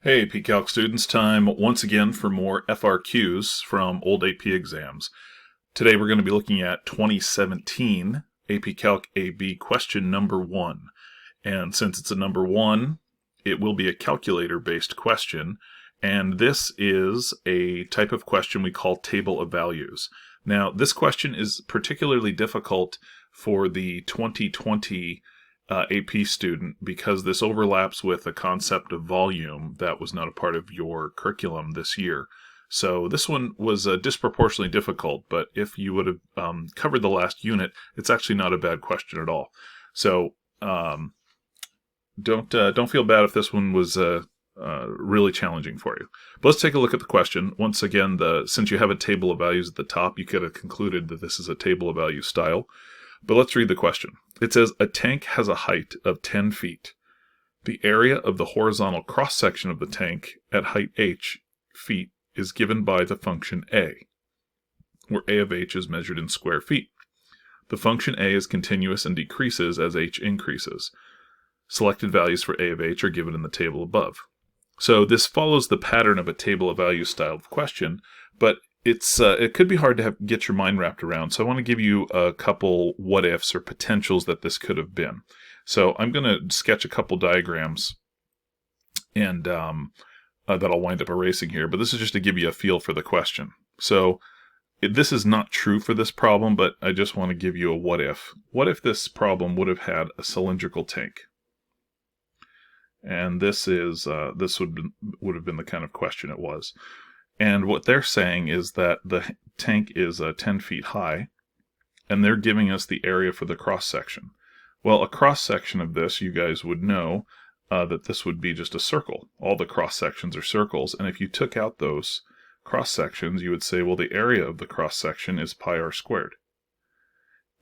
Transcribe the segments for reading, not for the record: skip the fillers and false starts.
Hey, Calc students, time once again for more FRQs from old AP exams. Today we're going to be looking at 2017 AP Calc AB question number 1. And since it's a number 1, it will be a calculator-based question. And this is a type of question we call table of values. Now, this question is particularly difficult for the 2020 AP student because this overlaps with the concept of volume that was not a part of your curriculum this year. So this one was disproportionately difficult, but if you would have covered the last unit, it's actually not a bad question at all. So don't feel bad if this one was really challenging for you. But let's take a look at the question. Once again, since you have a table of values at the top, you could have concluded that this is a table of values style. But let's read the question. It says, a tank has a height of 10 feet. The area of the horizontal cross-section of the tank at height h feet is given by the function a, where a of h is measured in square feet. The function a is continuous and decreases as h increases. Selected values for a of h are given in the table above. So this follows the pattern of a table of values style of question, but it could be hard to get your mind wrapped around. So I want to give you a couple what ifs or potentials that this could have been. So I'm going to sketch a couple diagrams and that I'll wind up erasing here, but this is just to give you a feel for the question. So this is not true for this problem, but I just want to give you a what if. What if this problem would have had a cylindrical tank? And this would have been the kind of question it was. And what they're saying is that the tank is 10 feet high, and they're giving us the area for the cross-section. Well, a cross-section of this, you guys would know that this would be just a circle. All the cross-sections are circles, and if you took out those cross-sections, you would say, well, the area of the cross-section is pi r squared.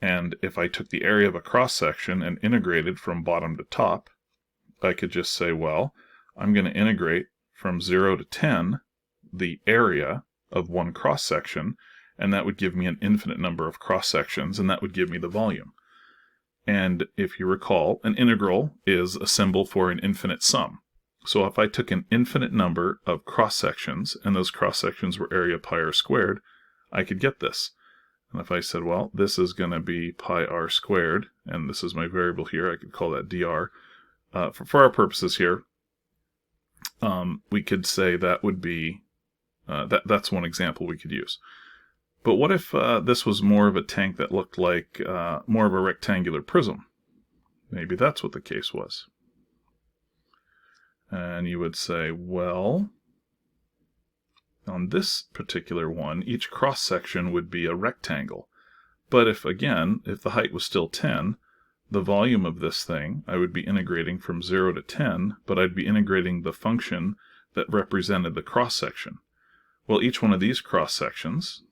And if I took the area of a cross-section and integrated from bottom to top, I could just say, well, I'm going to integrate from 0 to 10 the area of one cross-section, and that would give me an infinite number of cross-sections, and that would give me the volume. And if you recall, an integral is a symbol for an infinite sum. So if I took an infinite number of cross-sections, and those cross-sections were area pi r squared, I could get this. And if I said, well, this is going to be pi r squared, and this is my variable here, I could call that dr. For our purposes here, we could say that would be that's one example we could use. But what if this was more of a tank that looked like more of a rectangular prism? Maybe that's what the case was. And you would say, well, on this particular one, each cross-section would be a rectangle. But if the height was still 10, the volume of this thing, I would be integrating from 0 to 10, but I'd be integrating the function that represented the cross-section. Well, each one of these cross-sections,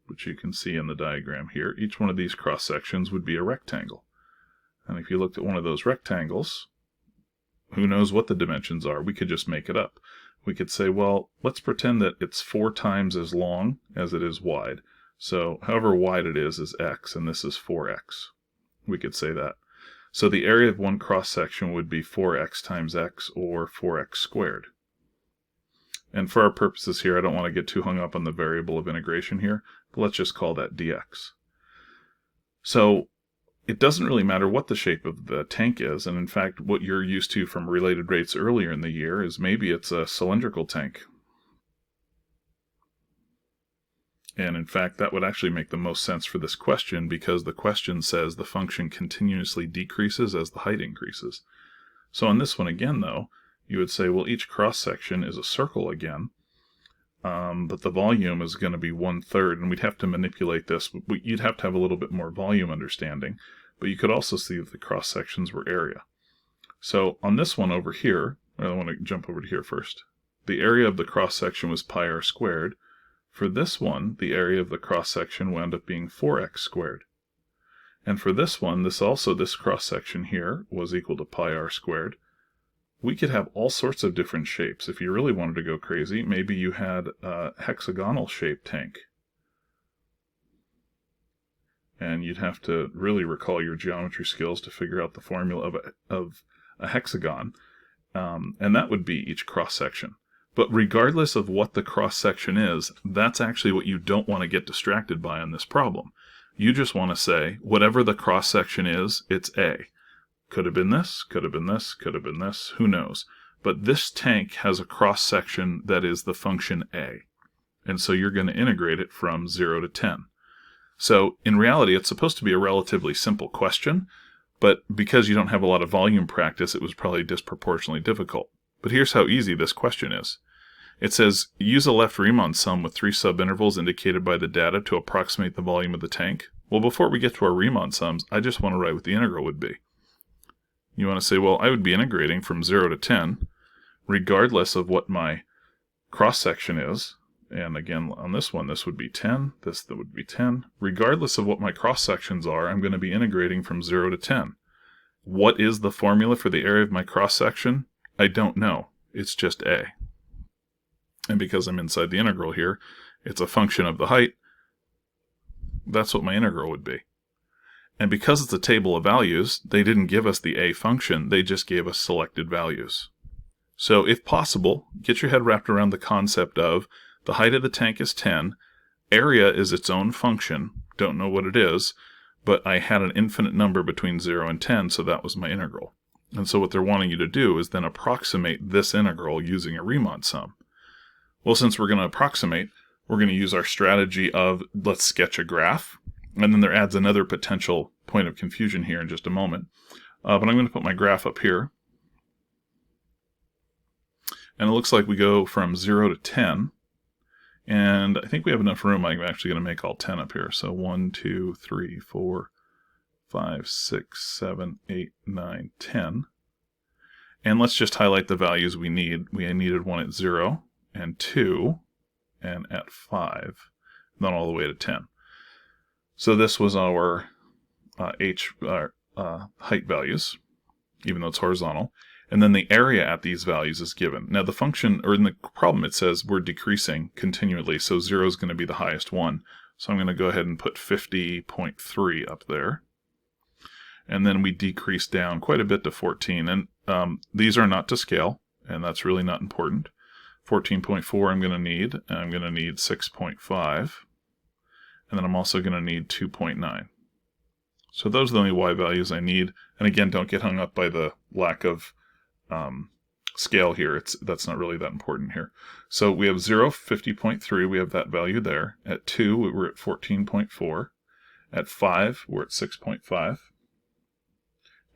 which you can see in the diagram here, each one of these cross-sections would be a rectangle. And if you looked at one of those rectangles, who knows what the dimensions are? We could just make it up. We could say, well, let's pretend that it's 4 times as long as it is wide. So however wide it is x, and this is 4x. We could say that. So the area of one cross-section would be 4x times x, or 4x squared. And for our purposes here, I don't want to get too hung up on the variable of integration here, but let's just call that dx. So it doesn't really matter what the shape of the tank is, and in fact, what you're used to from related rates earlier in the year is maybe it's a cylindrical tank. And in fact, that would actually make the most sense for this question because the question says the function continuously decreases as the height increases. So on this one again, though, you would say, well, each cross-section is a circle again, but the volume is going to be 1/3, and we'd have to manipulate this. You'd have to have a little bit more volume understanding, but you could also see that the cross-sections were area. So on this one over here, I want to jump over to here first. The area of the cross-section was pi r squared. For this one, the area of the cross-section wound up being 4x squared. And for this one, this cross-section here was equal to pi r squared. We could have all sorts of different shapes. If you really wanted to go crazy, maybe you had a hexagonal shaped tank. And you'd have to really recall your geometry skills to figure out the formula of a hexagon. and that would be each cross-section. But regardless of what the cross-section is, that's actually what you don't want to get distracted by on this problem. You just want to say, whatever the cross-section is, it's A. Could have been this, could have been this, could have been this, who knows. But this tank has a cross-section that is the function A. And so you're going to integrate it from 0 to 10. So in reality, it's supposed to be a relatively simple question, but because you don't have a lot of volume practice, it was probably disproportionately difficult. But here's how easy this question is. It says, use a left Riemann sum with 3 subintervals indicated by the data to approximate the volume of the tank. Well, before we get to our Riemann sums, I just want to write what the integral would be. You want to say, well, I would be integrating from 0 to 10, regardless of what my cross-section is. And again, on this one, this would be 10, this would be 10. Regardless of what my cross-sections are, I'm going to be integrating from 0 to 10. What is the formula for the area of my cross-section? I don't know. It's just A. And because I'm inside the integral here, it's a function of the height. That's what my integral would be. And because it's a table of values, they didn't give us the A function, they just gave us selected values. So if possible, get your head wrapped around the concept of the height of the tank is 10, area is its own function, don't know what it is, but I had an infinite number between 0 and 10, so that was my integral. And so what they're wanting you to do is then approximate this integral using a Riemann sum. Well, since we're going to approximate, we're going to use our strategy of let's sketch a graph, and then there adds another potential point of confusion here in just a moment. But I'm going to put my graph up here. And it looks like we go from 0 to 10. And I think we have enough room. I'm actually going to make all 10 up here. So 1, 2, 3, 4, 5, 6, 7, 8, 9, 10. And let's just highlight the values we need. We needed 1 at 0, and 2, and at 5, and then all the way to 10. So this was our height values, even though it's horizontal. And then the area at these values is given. Now the function, or in the problem it says we're decreasing continually, so 0 is going to be the highest one. So I'm going to go ahead and put 50.3 up there. And then we decrease down quite a bit to 14. And these are not to scale, and that's really not important. 14.4 I'm going to need, and I'm going to need 6.5. And then I'm also going to need 2.9. So those are the only y values I need. And again, don't get hung up by the lack of scale here. That's not really that important here. So we have 0, 50.3, we have that value there. At 2, we're at 14.4. At 5, we're at 6.5.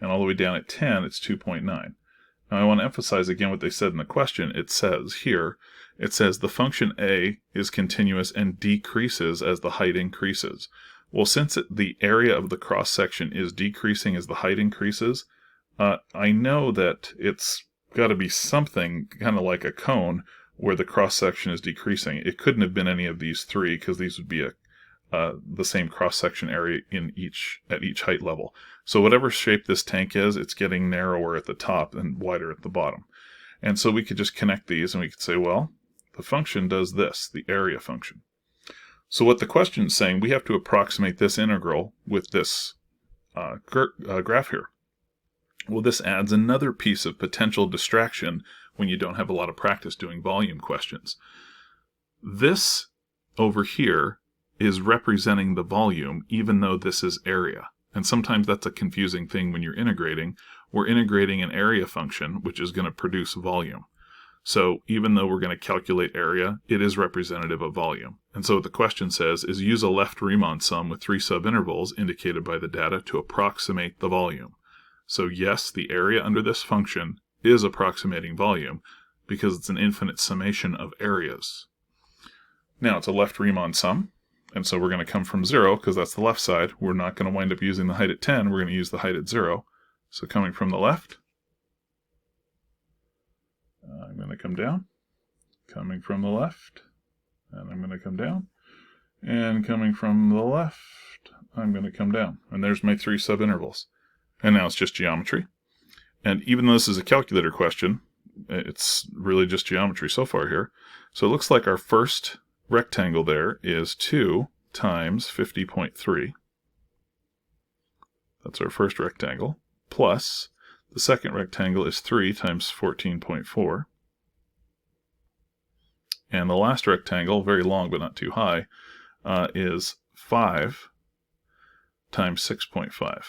And all the way down at 10, it's 2.9. Now I want to emphasize again what they said in the question. It says here, it says the function A is continuous and decreases as the height increases. Well, since the area of the cross-section is decreasing as the height increases, I know that it's got to be something kind of like a cone where the cross-section is decreasing. It couldn't have been any of these three because these would be the same cross-section area at each height level. So whatever shape this tank is, it's getting narrower at the top and wider at the bottom. And so we could just connect these and we could say, well, the function does this, the area function. So what the question is saying, we have to approximate this integral with this graph here. Well, this adds another piece of potential distraction when you don't have a lot of practice doing volume questions. This over here is representing the volume, even though this is area. And sometimes that's a confusing thing when you're integrating. We're integrating an area function, which is going to produce volume. So even though we're going to calculate area, it is representative of volume. And so what the question says is use a left Riemann sum with 3 subintervals indicated by the data to approximate the volume. So yes, the area under this function is approximating volume because it's an infinite summation of areas. Now it's a left Riemann sum, and so we're going to come from 0 because that's the left side. We're not going to wind up using the height at 10, we're going to use the height at 0. So coming from the left, I'm going to come down, coming from the left, and I'm going to come down, and coming from the left, I'm going to come down. And there's my 3 subintervals. And now it's just geometry. And even though this is a calculator question, it's really just geometry so far here. So it looks like our first rectangle there is 2 times 50.3. That's our first rectangle. Plus The second rectangle is 3 times 14.4. And the last rectangle, very long but not too high, is 5 times 6.5.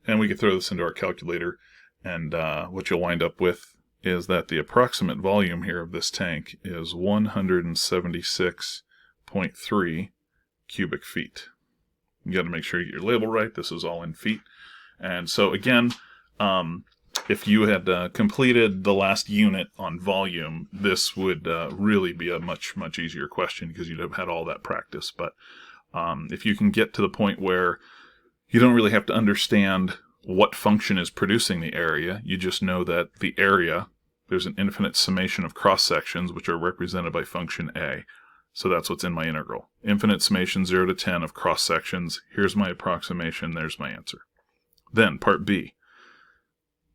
And we could throw this into our calculator, and what you'll wind up with is that the approximate volume here of this tank is 176.3 cubic feet. You got to make sure you get your label right. This is all in feet. And so again, if you had completed the last unit on volume, this would really be a much, much easier question because you'd have had all that practice. But if you can get to the point where you don't really have to understand what function is producing the area, you just know that the area, there's an infinite summation of cross-sections which are represented by function A. So that's what's in my integral. Infinite summation 0 to 10 of cross-sections. Here's my approximation. There's my answer. Then part B.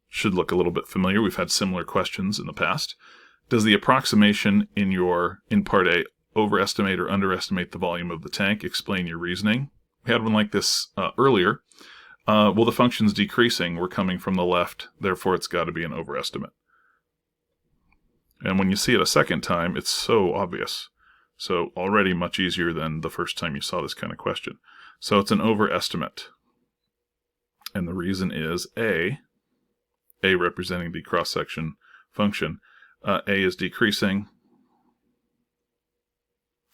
Should look a little bit familiar. We've had similar questions in the past. Does the approximation in part A overestimate or underestimate the volume of the tank? Explain your reasoning. We had one like this earlier. Well, the function's decreasing. We're coming from the left, therefore it's got to be an overestimate. And when you see it a second time, it's so obvious. So already much easier than the first time you saw this kind of question. So it's an overestimate. And the reason is A representing the cross-section function, A is decreasing.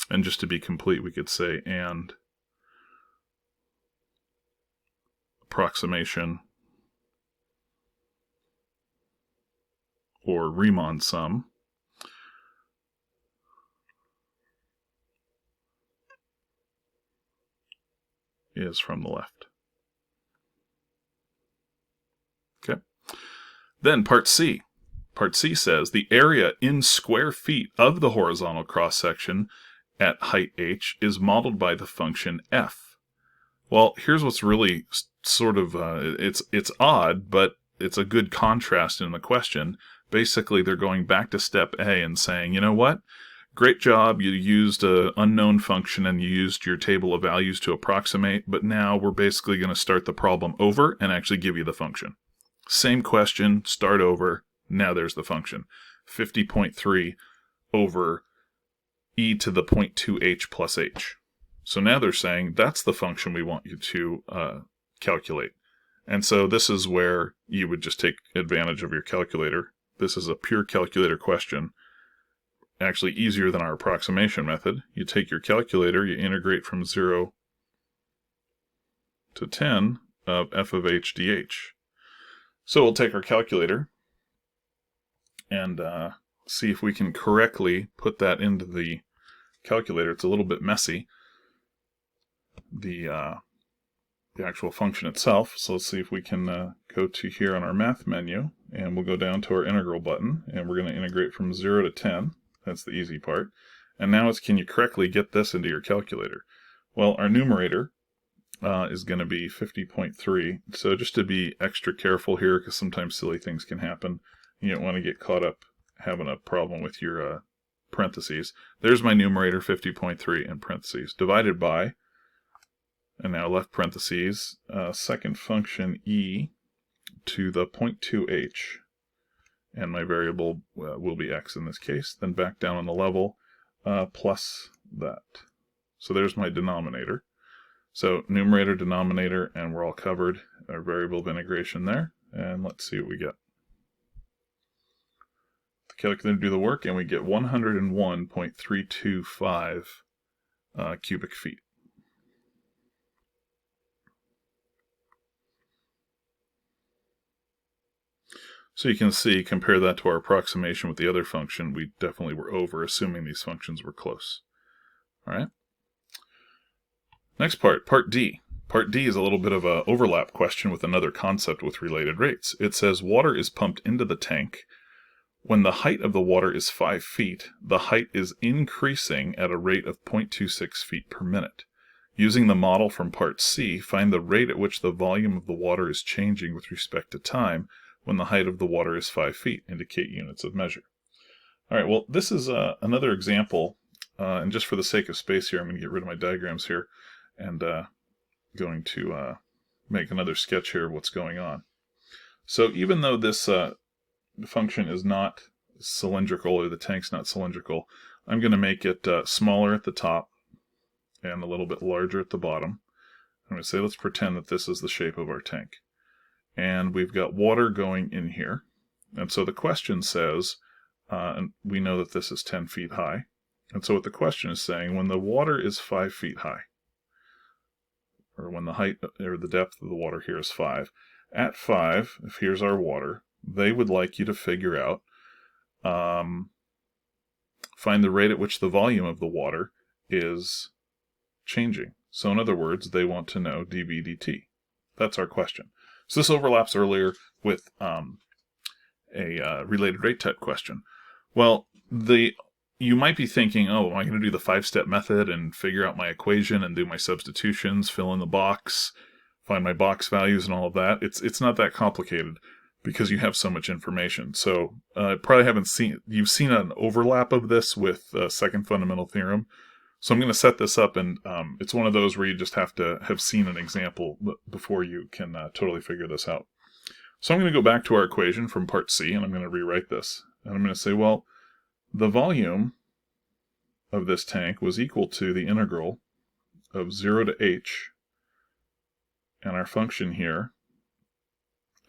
And just to be complete, we could say and approximation or Riemann sum is from the left. Okay. Then part C. Part C says the area in square feet of the horizontal cross-section at height h is modeled by the function f. Well, here's what's really sort of, it's odd, but it's a good contrast in the question. Basically, they're going back to step A and saying, you know what? Great job, you used an unknown function and you used your table of values to approximate, but now we're basically going to start the problem over and actually give you the function. Same question, start over, now there's the function. 50.3 over e to the 0.2h plus h. So now they're saying that's the function we want you to calculate. And so this is where you would just take advantage of your calculator. This is a pure calculator question. Actually easier than our approximation method. You take your calculator, you integrate from 0 to 10 of f of h dh. So we'll take our calculator and see if we can correctly put that into the calculator. It's a little bit messy, the actual function itself. So let's see if we can go to here on our math menu, and we'll go down to our integral button, and we're going to integrate from 0 to 10. That's the easy part. And now it's, can you correctly get this into your calculator? Well, our numerator is going to be 50.3. So just to be extra careful here, because sometimes silly things can happen, you don't want to get caught up having a problem with your parentheses. There's my numerator, 50.3 in parentheses, divided by, and now left parentheses, second function e to the 0.2h. And my variable will be x in this case. Then back down on the level, plus that. So there's my denominator. So numerator, denominator, and we're all covered. Our variable of integration there. And let's see what we get. The calculator do the work, and we get 101.325 cubic feet. So you can see, compare that to our approximation with the other function, we definitely were over, assuming these functions were close. All right. Next part, part D. Part D is a little bit of an overlap question with another concept with related rates. It says water is pumped into the tank. When the height of the water is 5 feet, the height is increasing at a rate of 0.26 feet per minute. Using the model from part C, find the rate at which the volume of the water is changing with respect to time when the height of the water is 5 feet. Indicate units of measure. All right, well, this is another example, and just for the sake of space here, I'm going to get rid of my diagrams here, and going to make another sketch here of what's going on. So even though this function is not cylindrical, or the tank's not cylindrical, I'm going to make it smaller at the top and a little bit larger at the bottom. I'm going to say, let's pretend that this is the shape of our tank. And we've got water going in here. And so the question says, and we know that this is 10 feet high. And so what the question is saying, when the water is 5 feet high, or when the height or the depth of the water here is 5, at 5, if here's our water, they would like you to figure out, find the rate at which the volume of the water is changing. So in other words, they want to know dV dt. That's our question. So this overlaps earlier with a related rate type question. Well, you might be thinking, oh, am I going to do the 5-step method and figure out my equation and do my substitutions, fill in the box, find my box values and all of that? It's not that complicated because you have so much information. So probably you've seen an overlap of this with second fundamental theorem. So I'm going to set this up, and it's one of those where you just have to have seen an example before you can totally figure this out. So I'm going to go back to our equation from part C, and I'm going to rewrite this. And I'm going to say, well, the volume of this tank was equal to the integral of 0 to h, and our function here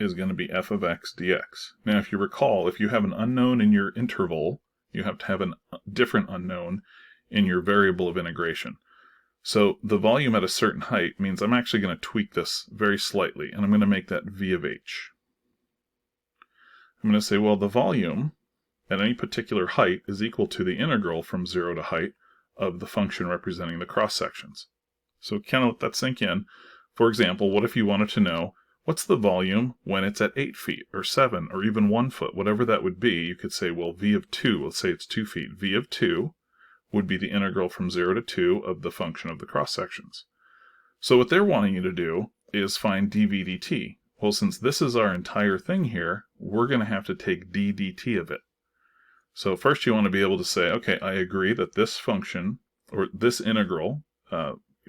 is going to be f of x dx. Now, if you recall, if you have an unknown in your interval, you have to have a different unknown in your variable of integration. So the volume at a certain height means I'm actually going to tweak this very slightly, and I'm going to make that v of h. I'm going to say, well, the volume at any particular height is equal to the integral from 0 to height of the function representing the cross sections. So kind of let that sink in. For example, what if you wanted to know what's the volume when it's at 8 feet or 7 or even 1 foot, whatever that would be? You could say, well, v of 2, let's say it's 2 feet. v of 2 would be the integral from 0 to 2 of the function of the cross sections. So what they're wanting you to do is find dV dt. Well, since this is our entire thing here, we're going to have to take d dt of it. So first you want to be able to say, okay, I agree that this function, or this integral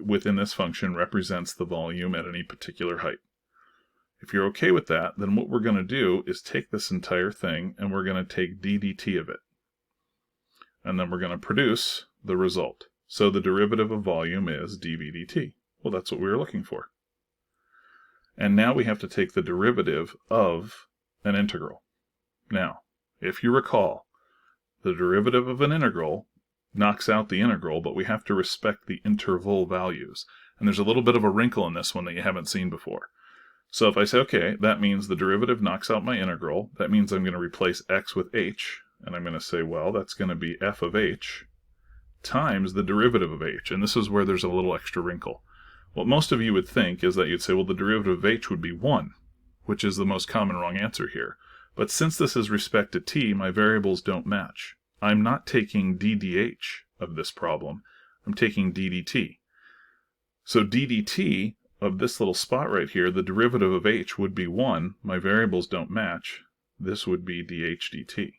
within this function represents the volume at any particular height. If you're okay with that, then what we're going to do is take this entire thing and we're going to take d dt of it. And then we're going to produce the result. So the derivative of volume is dV dt. Well, that's what we were looking for. And now we have to take the derivative of an integral. Now, if you recall, the derivative of an integral knocks out the integral, but we have to respect the interval values. And there's a little bit of a wrinkle in this one that you haven't seen before. So if I say, okay, that means the derivative knocks out my integral, that means I'm going to replace x with h, and I'm going to say, well, that's going to be f of h times the derivative of h. And this is where there's a little extra wrinkle. What most of you would think is that you'd say, well, the derivative of h would be 1, which is the most common wrong answer here. But since this is respect to t, my variables don't match. I'm not taking ddh of this problem. I'm taking ddt. So ddt of this little spot right here, the derivative of h would be 1. My variables don't match. This would be dh dt.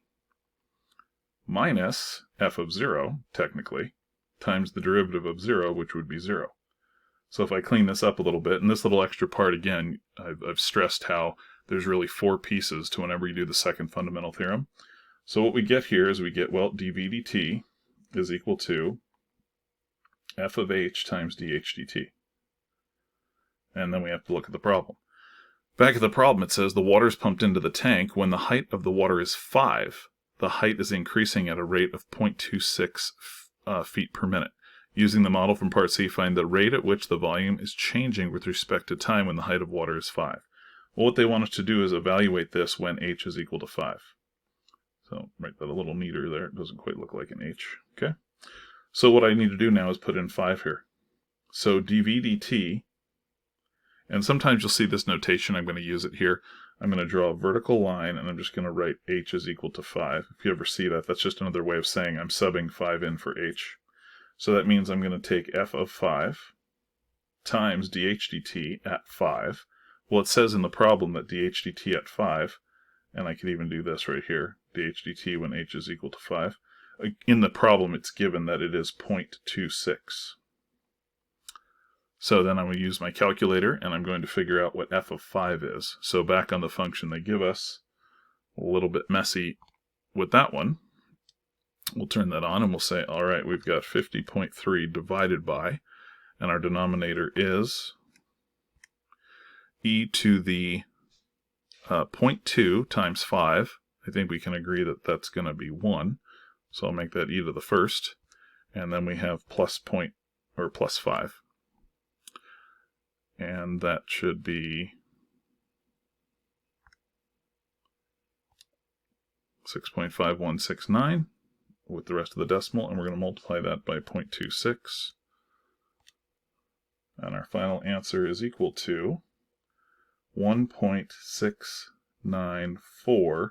Minus f of 0, technically, times the derivative of 0, which would be 0. So if I clean this up a little bit, and this little extra part again, I've stressed how there's really 4 pieces to whenever you do the second fundamental theorem. So what we get here is we get, well, dV dt is equal to f of h times dh dt. And then we have to look at the problem. Back at the problem, it says the water is pumped into the tank when the height of the water is 5. The height is increasing at a rate of 0.26 feet per minute. Using the model from part C, find the rate at which the volume is changing with respect to time when the height of water is 5. Well, what they want us to do is evaluate this when h is equal to 5. So write that a little neater there. It doesn't quite look like an h. Okay. So what I need to do now is put in 5 here. So dV dt, and sometimes you'll see this notation. I'm going to use it here. I'm going to draw a vertical line, and I'm just going to write h is equal to 5. If you ever see that, that's just another way of saying I'm subbing 5 in for h. So that means I'm going to take f of 5 times dh dt at 5. Well, it says in the problem that dh dt at 5, and I could even do this right here, dh dt when h is equal to 5. In the problem, it's given that it is 0.26. So then I'm going to use my calculator, and I'm going to figure out what f of 5 is. So back on the function they give us, a little bit messy with that one. We'll turn that on, and we'll say, all right, we've got 50.3 divided by, and our denominator is e to the 0.2 times 5. I think we can agree that that's going to be 1. So I'll make that e to the first. And then we have plus 5. And that should be 6.5169 with the rest of the decimal, and we're going to multiply that by 0.26. And our final answer is equal to 1.694.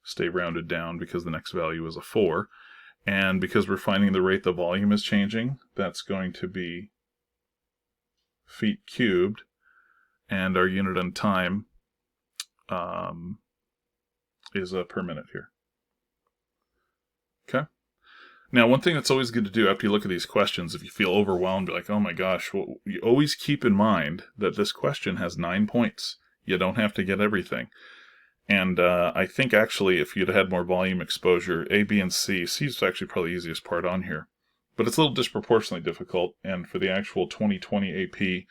Stay rounded down because the next value is a 4. And because we're finding the rate the volume is changing, that's going to be feet cubed, and our unit on time is per minute here. Okay. Now, one thing that's always good to do after you look at these questions, if you feel overwhelmed, be like, oh my gosh, well, you always keep in mind that this question has 9 points. You don't have to get everything. And I think actually if you'd had more volume exposure, A, B, and C is actually probably the easiest part on here. But it's a little disproportionately difficult, and for the actual 2020 AP,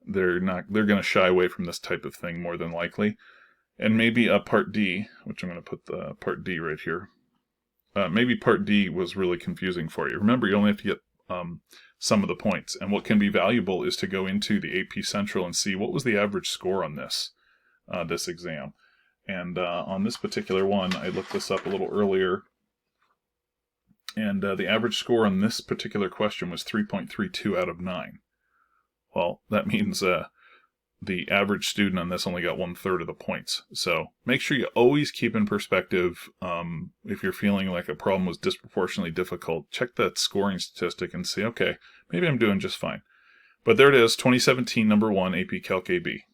they're going to shy away from this type of thing more than likely. And maybe Part D, which I'm going to put the Part D right here. Maybe Part D was really confusing for you. Remember, you only have to get some of the points. And what can be valuable is to go into the AP Central and see what was the average score on this exam. And on this particular one, I looked this up a little earlier. And the average score on this particular question was 3.32 out of 9. Well, that means the average student on this only got 1/3 of the points. So make sure you always keep in perspective, if you're feeling like a problem was disproportionately difficult, check that scoring statistic and say, okay, maybe I'm doing just fine. But there it is, 2017 number 1 AP Calc AB.